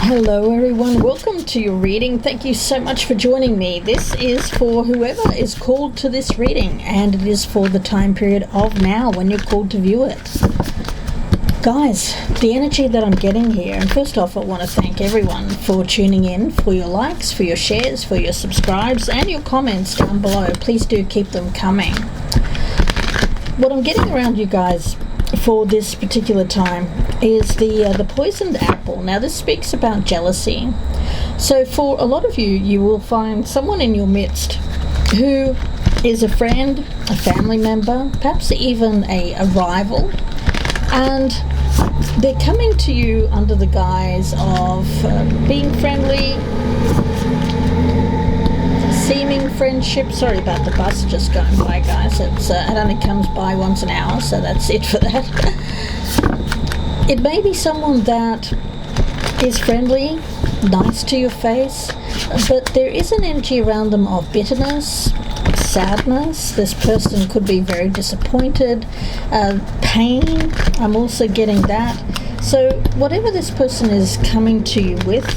Hello everyone, welcome to your reading. Thank you so much for joining me. This is for whoever is called to this reading, and it is for the time period of now when you're called to view it. Guys, the energy that I'm getting here, and first off I want to thank everyone for tuning in, for your likes, for your shares, for your subscribes and your comments down below. Please do keep them coming. What I'm getting around you guys for this particular time is the poisoned apple. Now this speaks about jealousy. So for a lot of you, you will find someone in your midst who is a friend, a family member, perhaps even a rival, and they're coming to you under the guise of being friendly, seeming friendship. Sorry about the bus just going by, guys. It only comes by once an hour, so that's it for that. It may be someone that is friendly, nice to your face, but there is an energy around them of bitterness, sadness. This person could be very disappointed, pain. I'm also getting that. So whatever this person is coming to you with,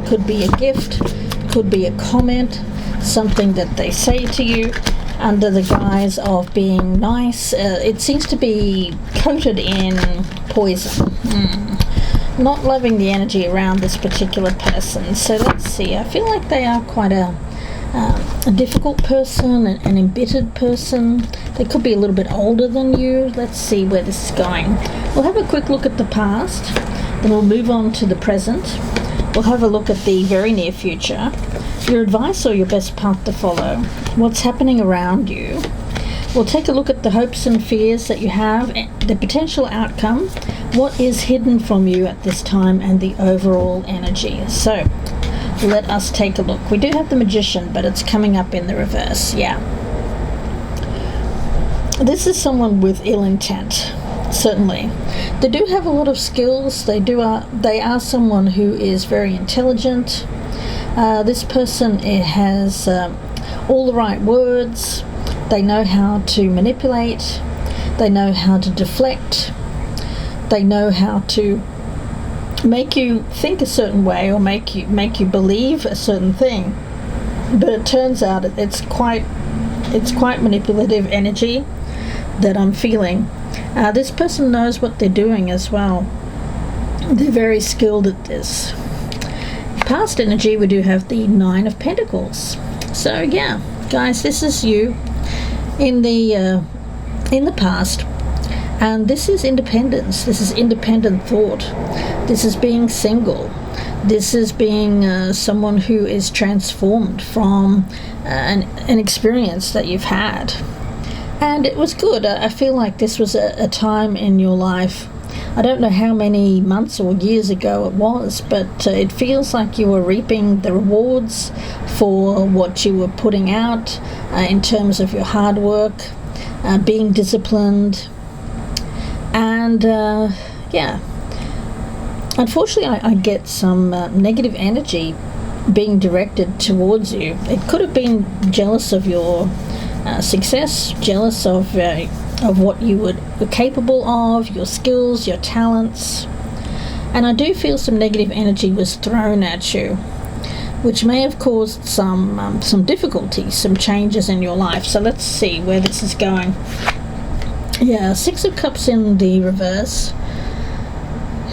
could be a gift, could be a comment, something that they say to you under the guise of being nice. It seems to be coated in poison. Not loving the energy around this particular person. So let's see. I feel like they are quite a difficult person, an embittered person. They could be a little bit older than you. Let's see where this is going. We'll have a quick look at the past, then we'll move on to the present. We'll have a look at the very near future, your advice or your best path to follow, what's happening around you. We'll take a look at the hopes and fears that you have, the potential outcome, what is hidden from you at this time, and the overall energy. So let us take a look. We do have the Magician, but it's coming up in the reverse. Yeah. This is someone with ill intent. Certainly. They do have a lot of skills. They are someone who is very intelligent. This person has all the right words. They know how to manipulate. They know how to deflect. They know how to make you think a certain way or make you believe a certain thing. But it turns out it's quite manipulative energy that I'm feeling. This person knows what they're doing as well. They're very skilled at this. Past energy, we do have the Nine of Pentacles. So yeah, guys, this is you in the past, and this is independence. This is independent thought. This is being single. This is being someone who is transformed from an experience that you've had. And it was good. I feel like this was a time in your life. I don't know how many months or years ago it was, but it feels like you were reaping the rewards for what you were putting out in terms of your hard work, being disciplined. And yeah, unfortunately I get some negative energy being directed towards you. It could have been jealous of your success, jealous of what you were capable of, your skills, your talents. And I do feel some negative energy was thrown at you, which may have caused some difficulties, some changes in your life. So let's see where this is going. Yeah, Six of Cups in the reverse.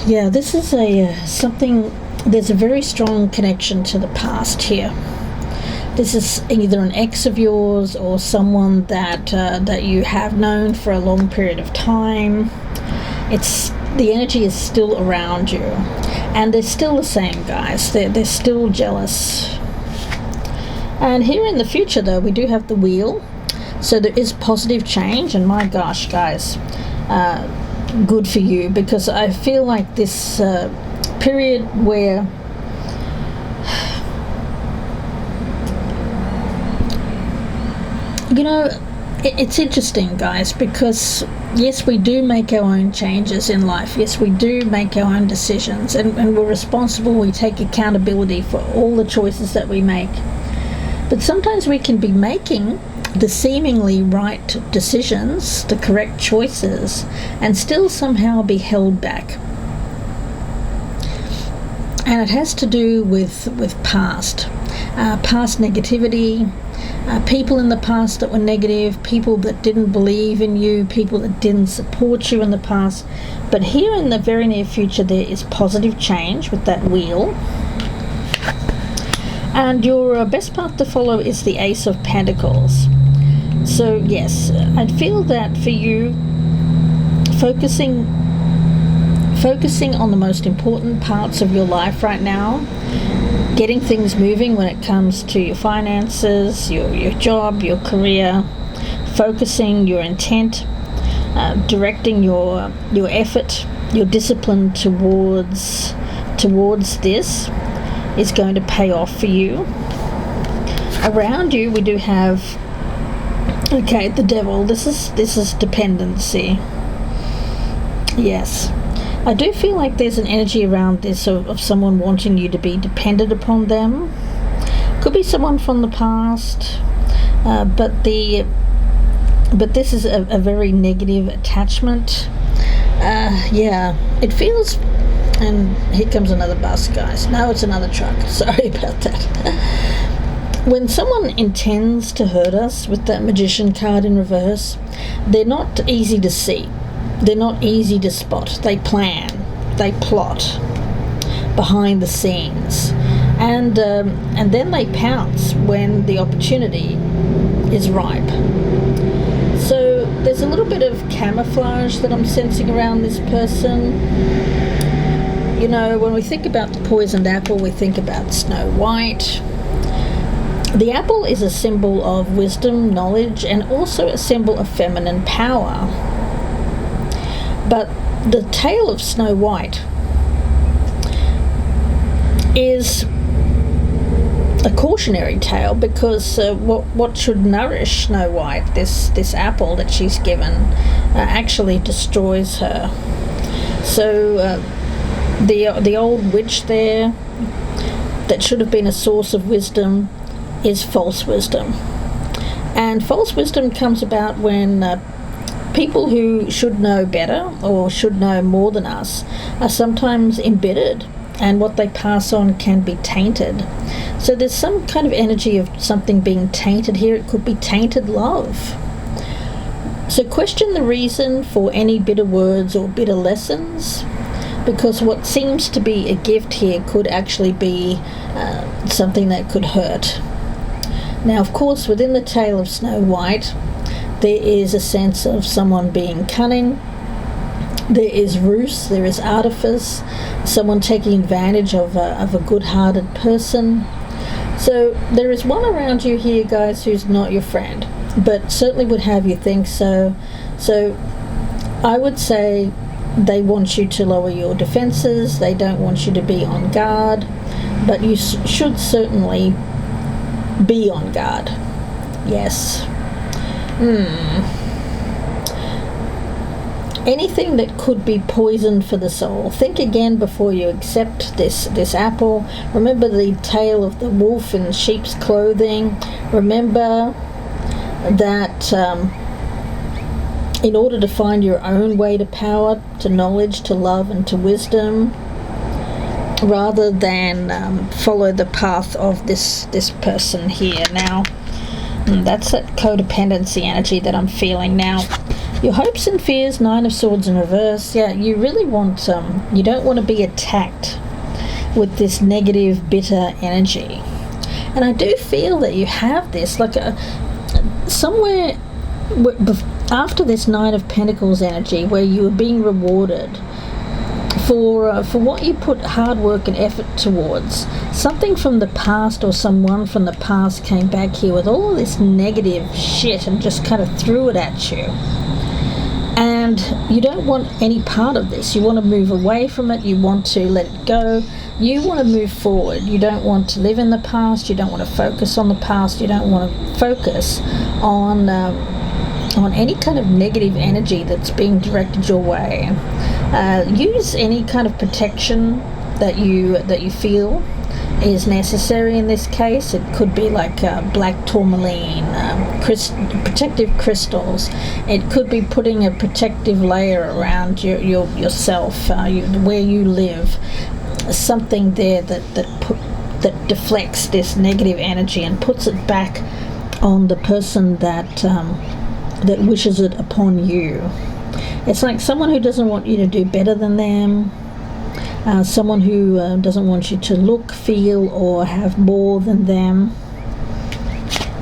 Yeah, this is something. There's a very strong connection to the past here. This is either an ex of yours or someone that you have known for a long period of time. The energy is still around you, and they're still the same, guys. They're still jealous. And here in the future, though, we do have the Wheel, so there is positive change. And my gosh, guys, good for you, because I feel like this period where it's interesting, guys, because yes, we do make our own changes in life. Yes, we do make our own decisions, and we're responsible. We take accountability for all the choices that we make. But sometimes we can be making the seemingly right decisions, the correct choices, and still somehow be held back. And it has to do with past negativity, people in the past that were negative, people that didn't believe in you, people that didn't support you in the past. But here in the very near future, there is positive change with that wheel. And your best path to follow is the Ace of Pentacles. So yes, I'd feel that for you, focusing on the most important parts of your life right now, getting things moving when it comes to your finances, your job, your career, focusing your intent, directing your effort, your discipline towards this is going to pay off for you. Around you, we do have, okay, the Devil. This is dependency. Yes. I do feel like there's an energy around this of someone wanting you to be dependent upon them. Could be someone from the past, but this is a very negative attachment. Yeah, it feels, and here comes another bus, guys. No, it's another truck. Sorry about that. When someone intends to hurt us with that Magician card in reverse, they're not easy to see. They're not easy to spot. They plan, they plot behind the scenes, and then they pounce when the opportunity is ripe. So there's a little bit of camouflage that I'm sensing around this person. You know, when we think about the poisoned apple, we think about Snow White. The apple is a symbol of wisdom, knowledge, and also a symbol of feminine power. But the tale of Snow White is a cautionary tale, because what should nourish Snow White, this apple that she's given, actually destroys her. So the old witch there that should have been a source of wisdom is false wisdom. And false wisdom comes about when people who should know better or should know more than us are sometimes embittered, and what they pass on can be tainted. So there's some kind of energy of something being tainted here. It could be tainted love. So question the reason for any bitter words or bitter lessons, because what seems to be a gift here could actually be something that could hurt. Now, of course, within the tale of Snow White, there is a sense of someone being cunning. There is ruse, there is artifice, someone taking advantage of a good-hearted person. So there is one around you here, guys, who's not your friend, but certainly would have you think so. So I would say they want you to lower your defenses. They don't want you to be on guard, but you should certainly be on guard. Yes. Anything that could be poison for the soul. Think again before you accept this apple. Remember the tale of the wolf in sheep's clothing. Remember that in order to find your own way to power, to knowledge, to love, and to wisdom, rather than follow the path of this person here. Now, that's that codependency energy that I'm feeling now. Your hopes and fears, Nine of Swords in reverse. Yeah, you really want, you don't want to be attacked with this negative, bitter energy. And I do feel that you have this, like somewhere after this Nine of Pentacles energy, where you are being rewarded for what you put hard work and effort towards. Something from the past or someone from the past came back here with all this negative shit and just kind of threw it at you. And you don't want any part of this. You want to move away from it. You want to let it go. You want to move forward. You don't want to live in the past. You don't want to focus on the past. You don't want to focus on any kind of negative energy that's being directed your way. Use any kind of protection that you feel is necessary in this case. It could be like black tourmaline, protective crystals. It could be putting a protective layer around yourself, where you live. something there that deflects this negative energy and puts it back on the person that wishes it upon you. It's like someone who doesn't want you to do better than them, someone who doesn't want you to look, feel, or have more than them.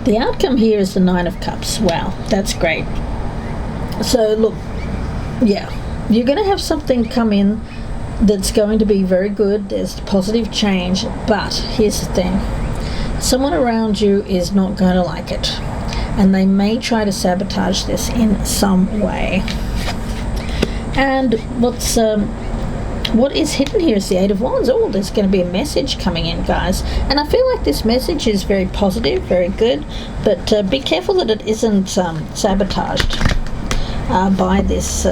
The outcome here is the Nine of Cups. Wow, that's great. So look, yeah, you're going to have something come in that's going to be very good. There's positive change, but here's the thing. Someone around you is not going to like it, and they may try to sabotage this in some way. And what is hidden here is the Eight of Wands. Oh, there's going to be a message coming in, guys. And I feel like this message is very positive, very good, but be careful that it isn't sabotaged by this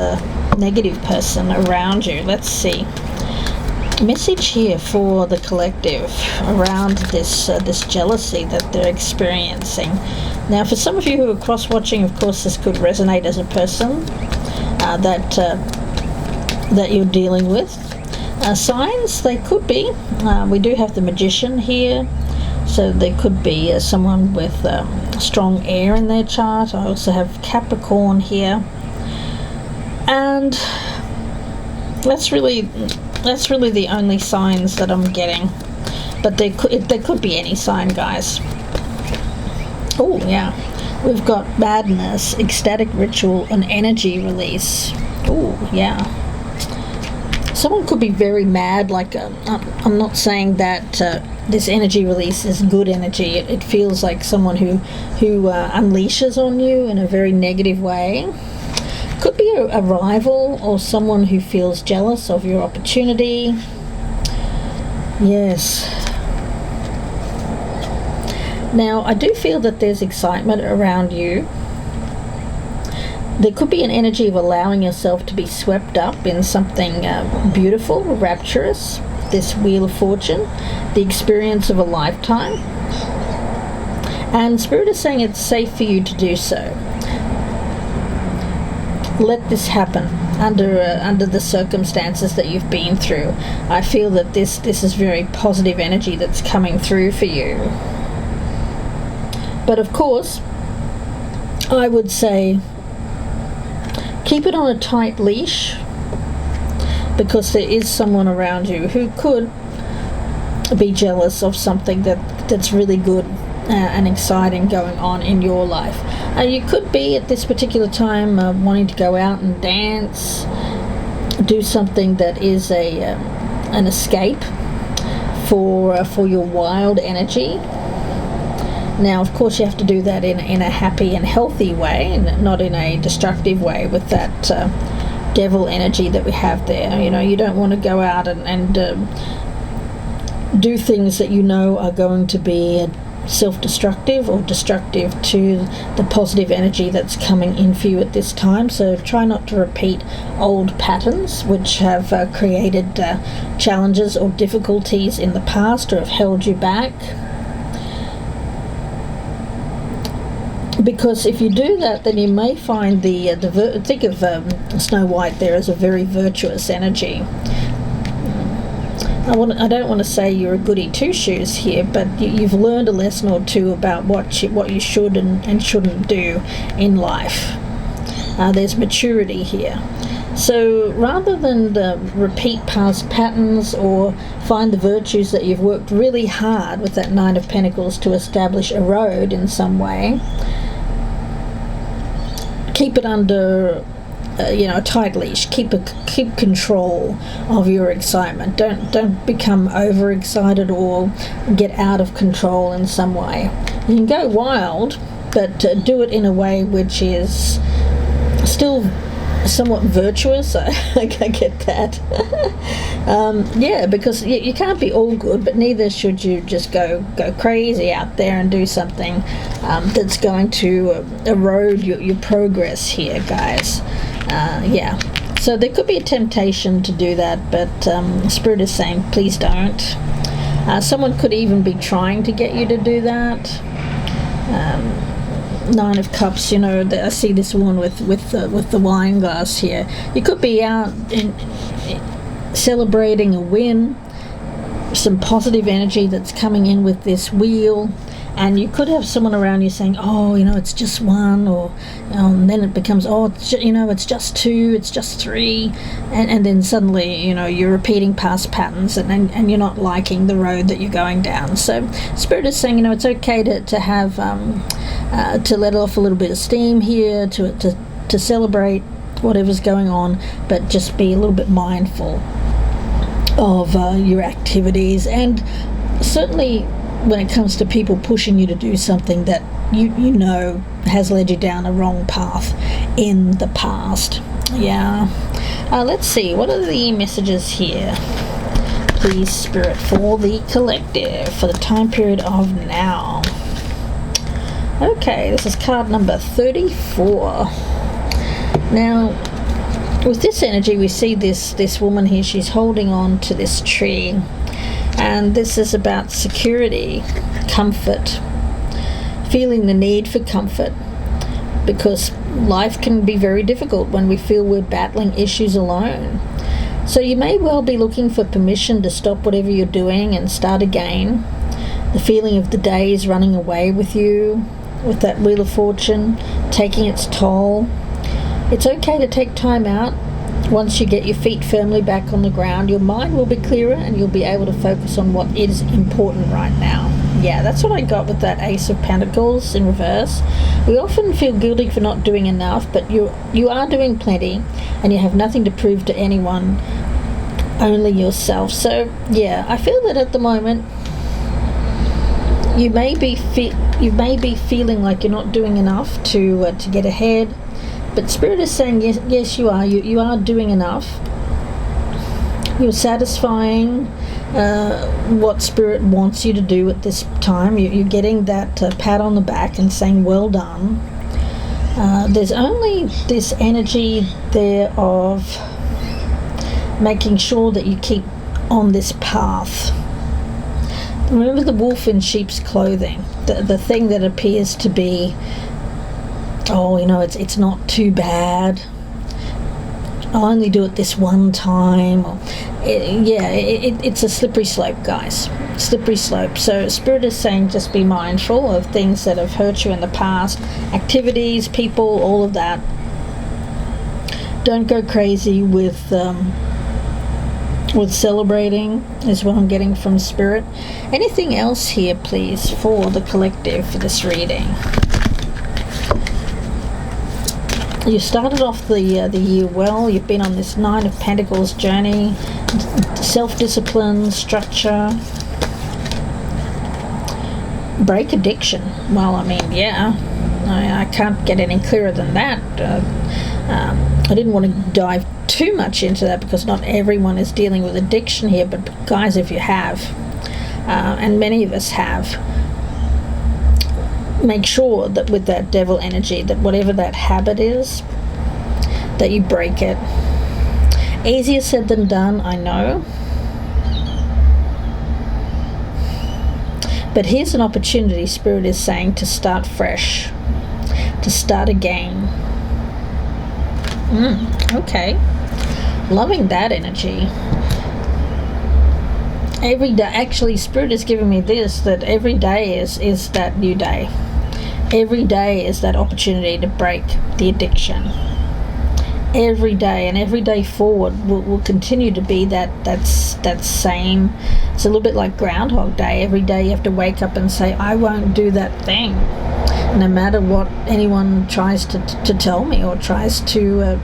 negative person around you. Let's see. Message here for the collective around this jealousy that they're experiencing. Now, for some of you who are cross-watching, of course, this could resonate as a person that you're dealing with. Signs, they could be. We do have the Magician here, so there could be someone with strong air in their chart. I also have Capricorn here, and that's really the only signs that I'm getting. But there could be any sign, guys. Oh yeah, we've got madness, ecstatic ritual, and energy release. Oh yeah. Someone could be very mad. Like I'm not saying that this energy release is good energy. It feels like someone who unleashes on you in a very negative way. Could be a rival or someone who feels jealous of your opportunity. Yes. Now, I do feel that there's excitement around you. There could be an energy of allowing yourself to be swept up in something beautiful, rapturous, this Wheel of Fortune, the experience of a lifetime. And Spirit is saying it's safe for you to do so. Let this happen under the circumstances that you've been through. I feel that this is very positive energy that's coming through for you. But of course, I would say keep it on a tight leash, because there is someone around you who could be jealous of something that's really good and exciting going on in your life. You could be at this particular time wanting to go out and dance, do something that is an escape for your wild energy. Now, of course, you have to do that in a happy and healthy way, and not in a destructive way with that devil energy that we have there. You know, you don't want to go out and do things that you know are going to be self-destructive or destructive to the positive energy that's coming in for you at this time. So try not to repeat old patterns which have created challenges or difficulties in the past or have held you back. Because if you do that, then you may find think of Snow White there as a very virtuous energy. I don't want to say you're a goody two-shoes here, but you've learned a lesson or two about what you should and shouldn't do in life. There's maturity here. So rather than repeat past patterns or find the virtues that you've worked really hard with that Nine of Pentacles to establish a road in some way, keep it under a tight leash. Keep control of your excitement. Don't become overexcited or get out of control in some way. You can go wild, but do it in a way which is still somewhat virtuous. I get that. Because you can't be all good, but neither should you just go crazy out there and do something that's going to erode your progress here, guys. So there could be a temptation to do that, but Spirit is saying please don't. Someone could even be trying to get you to do that. Nine of Cups, I see this one with the wine glass here. You could be out celebrating a win, some positive energy that's coming in with this wheel. And you could have someone around you saying, oh, it's just one, or and then it becomes, oh, it's just two, it's just three, and then suddenly, you're repeating past patterns, and you're not liking the road that you're going down. So Spirit is saying, it's okay to have, to let off a little bit of steam here, to celebrate whatever's going on, but just be a little bit mindful of your activities. And certainly when it comes to people pushing you to do something that you know has led you down a wrong path in the past. Yeah. Let's see, what are the messages here, please, Spirit, for the collective for the time period of now? Okay, this is card number 34. Now, with this energy, we see this woman here. She's holding on to this tree. And this is about security, comfort, feeling the need for comfort, because life can be very difficult when we feel we're battling issues alone. So you may well be looking for permission to stop whatever you're doing and start again. The feeling of the days running away with you, with that Wheel of Fortune taking its toll. It's okay to take time out. Once you get your feet firmly back on the ground, your mind will be clearer and you'll be able to focus on what is important right now. Yeah, that's what I got with that Ace of Pentacles in reverse. We often feel guilty for not doing enough, but you are doing plenty, and you have nothing to prove to anyone, only yourself. So yeah, I feel that at the moment you may be feeling like you're not doing enough to get ahead. But Spirit is saying, yes, you are. You are doing enough. You're satisfying what Spirit wants you to do at this time. You're getting that pat on the back and saying, well done. There's only this energy there of making sure that you keep on this path. Remember the wolf in sheep's clothing, the thing that appears to be, oh, it's not too bad, I'll only do it this one time. It's a slippery slope, guys. Slippery slope. So Spirit is saying just be mindful of things that have hurt you in the past, activities, people, all of that. Don't go crazy with celebrating, is what I'm getting from Spirit. Anything else here, please, for the collective for this reading? You started off the year well. You've been on this Nine of Pentacles journey, self-discipline, structure, break addiction. Well, I can't get any clearer than that. I didn't want to dive too much into that because not everyone is dealing with addiction here, but guys, if you have, and many of us have, make sure that with that devil energy, that whatever that habit is, that you break it. Easier said than done, I know. But here's an opportunity, Spirit is saying, to start fresh, to start again. Okay. Loving that energy. Every day, actually, Spirit is giving me this, that every day is that new day. Every day is that opportunity to break the addiction. Every day, and every day forward will continue to be that same. It's a little bit like Groundhog Day. Every day you have to wake up and say, I won't do that thing, no matter what anyone tries to tell me or tries to.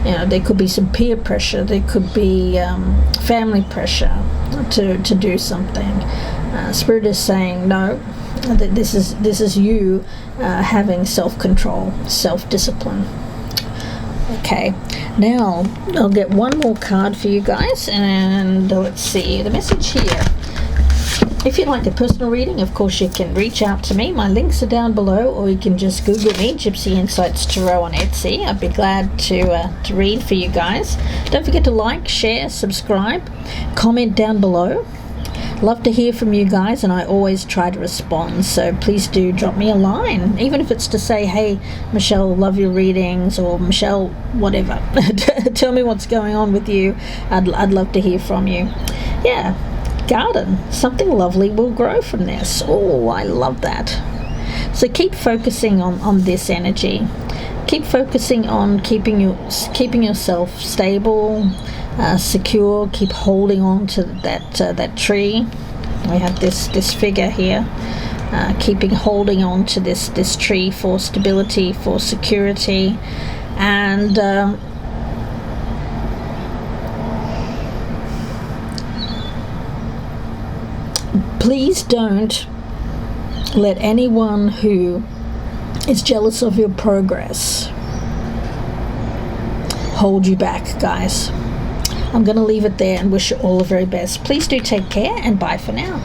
There could be some peer pressure. There could be family pressure to do something. Spirit is saying no. That this is you having self-control, self-discipline. Okay, now I'll get one more card for you guys, and let's see the message here. If you'd like a personal reading, of course you can reach out to me. My links are down below, or you can just Google me, Gypsy Insights Tarot on Etsy. I'd be glad to read for you guys. Don't forget to like, share, subscribe, comment down below. Love to hear from you guys, and I always try to respond, so please do drop me a line, even if it's to say, hey Michelle, love your readings, or Michelle whatever. Tell me what's going on with you. I'd love to hear from you. Yeah, garden. Something lovely will grow from this. Oh, I love that. So keep focusing on this energy. Keep focusing on keeping yourself stable, secure. Keep holding on to that tree. We have this figure here, holding on to this tree for stability, for security, and please don't let anyone who is jealous of your progress hold you back, guys. I'm going to leave it there and wish you all the very best. Please do take care, and bye for now.